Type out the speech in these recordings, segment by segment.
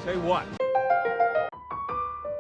Say what?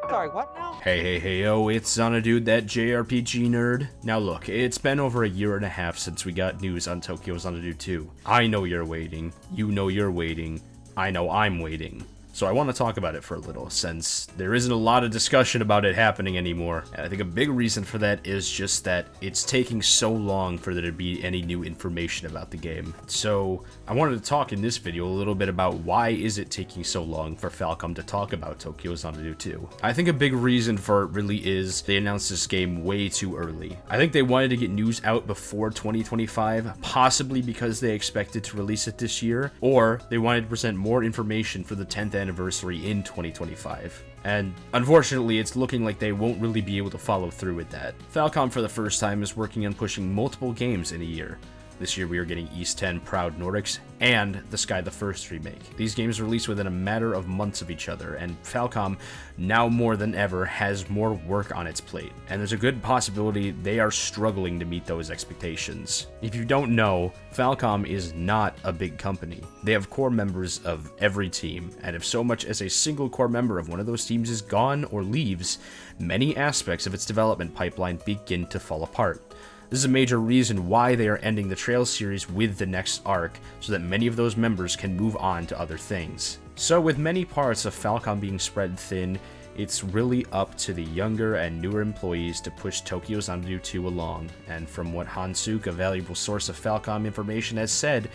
Sorry, what now? Hey, yo, it's Xanadu, that JRPG nerd. Now look, it's been over a year and a half since we got news on Tokyo Xanadu 2. I know you're waiting, you know you're waiting, I know I'm waiting. So I want to talk about it for a little, since there isn't a lot of discussion about it happening anymore. And I think a big reason for that is just that it's taking so long for there to be any new information about the game. So I wanted to talk in this video a little bit about why is it taking so long for Falcom to talk about Tokyo Xanadu 2. I think a big reason for it really is they announced this game way too early. I think they wanted to get news out before 2025, possibly because they expected to release it this year, or they wanted to present more information for the 10th anniversary in 2025. And unfortunately, it's looking like they won't really be able to follow through with that. Falcom for the first time is working on pushing multiple games in a year. This year we are getting East 10 Proud Nordics and the Sky the First remake. These games released within a matter of months of each other, and Falcom, now more than ever, has more work on its plate, and there's a good possibility they are struggling to meet those expectations. If you don't know, Falcom is not a big company. They have core members of every team, and if so much as a single core member of one of those teams is gone or leaves, many aspects of its development pipeline begin to fall apart. This is a major reason why they are ending the Trails series with the next arc, so that many of those members can move on to other things. So with many parts of Falcom being spread thin, it's really up to the younger and newer employees to push Tokyo Xanadu 2 along, and from what Hansuk, a valuable source of Falcom information, has said,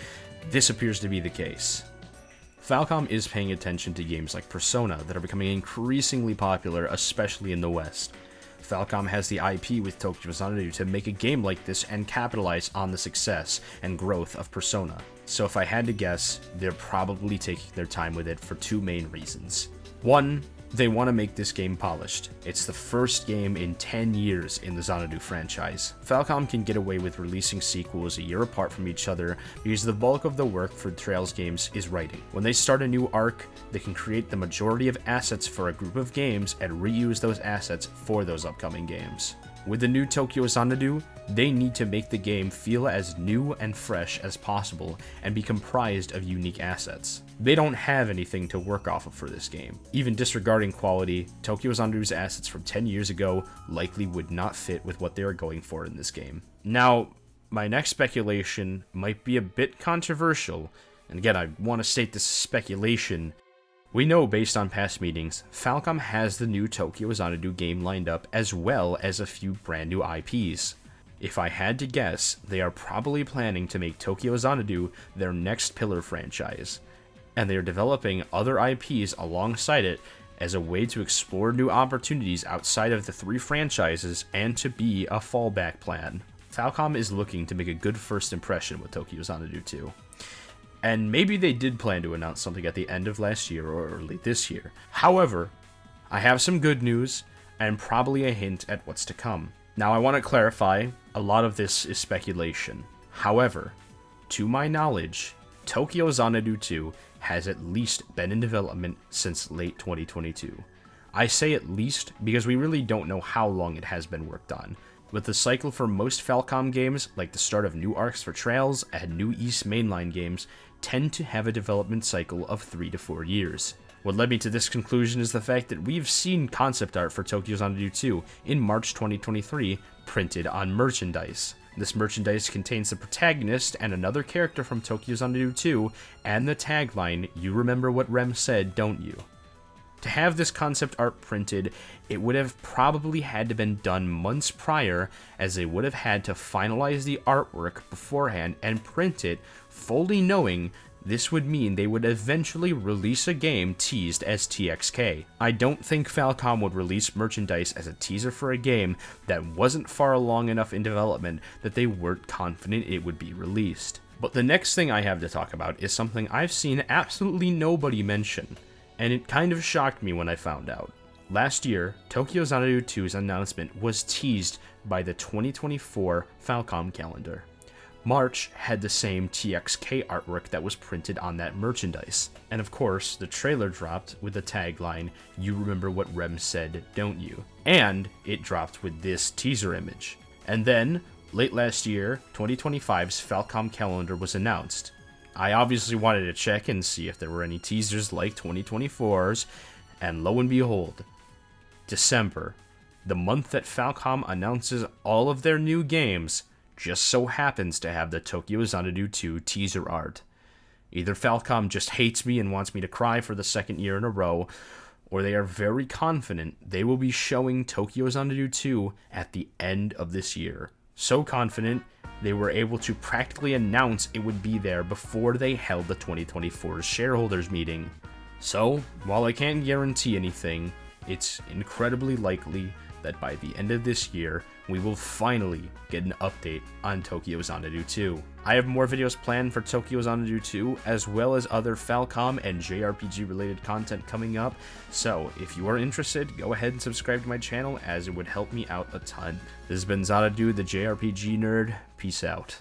this appears to be the case. Falcom is paying attention to games like Persona that are becoming increasingly popular, especially in the West. Falcom has the IP with Tokyo Xanadu to make a game like this and capitalize on the success and growth of Persona. So if I had to guess, they're probably taking their time with it for two main reasons. One, they want to make this game polished. It's the first game in 10 years in the Xanadu franchise. Falcom can get away with releasing sequels a year apart from each other because the bulk of the work for Trails games is writing. When they start a new arc, they can create the majority of assets for a group of games and reuse those assets for those upcoming games. With the new Tokyo Xanadu, they need to make the game feel as new and fresh as possible and be comprised of unique assets. They don't have anything to work off of for this game. Even disregarding quality, Tokyo Xanadu's assets from 10 years ago likely would not fit with what they are going for in this game. Now, my next speculation might be a bit controversial, and again, I want to state this is speculation. We know based on past meetings, Falcom has the new Tokyo Xanadu game lined up as well as a few brand new IPs. If I had to guess, they are probably planning to make Tokyo Xanadu their next pillar franchise, and they are developing other IPs alongside it as a way to explore new opportunities outside of the three franchises and to be a fallback plan. Falcom is looking to make a good first impression with Tokyo Xanadu 2. And maybe they did plan to announce something at the end of last year or early this year. However, I have some good news and probably a hint at what's to come. Now I want to clarify, a lot of this is speculation. However, to my knowledge, Tokyo Xanadu 2 has at least been in development since late 2022. I say at least because we really don't know how long it has been worked on. With the cycle for most Falcom games, like the start of new arcs for Trails and new East Mainline games, tend to have a development cycle of 3 to 4 years. What led me to this conclusion is the fact that we've seen concept art for Tokyo Xanadu 2 in March 2023 printed on merchandise. This merchandise contains the protagonist and another character from Tokyo Xanadu 2 and the tagline, "You remember what Rem said, don't you?" To have this concept art printed, it would have probably had to been done months prior, as they would have had to finalize the artwork beforehand and print it, fully knowing this would mean they would eventually release a game teased as TXK. I don't think Falcom would release merchandise as a teaser for a game that wasn't far along enough in development that they weren't confident it would be released. But the next thing I have to talk about is something I've seen absolutely nobody mention, and it kind of shocked me when I found out. Last year, Tokyo Xanadu 2's announcement was teased by the 2024 Falcom calendar. March had the same TXK artwork that was printed on that merchandise. And of course, the trailer dropped with the tagline, "You remember what Rem said, don't you?" And it dropped with this teaser image. And then, late last year, 2025's Falcom calendar was announced. I obviously wanted to check and see if there were any teasers like 2024's, and lo and behold, December, the month that Falcom announces all of their new games, just so happens to have the Tokyo Xanadu 2 teaser art. Either Falcom just hates me and wants me to cry for the second year in a row, or they are very confident they will be showing Tokyo Xanadu 2 at the end of this year. So confident, they were able to practically announce it would be there before they held the 2024 shareholders meeting. So, while I can't guarantee anything, it's incredibly likely that by the end of this year, we will finally get an update on Tokyo Xanadu 2. I have more videos planned for Tokyo Xanadu 2, as well as other Falcom and JRPG related content coming up, so if you are interested, go ahead and subscribe to my channel as it would help me out a ton. This has been Xanadu, the JRPG nerd. Peace out.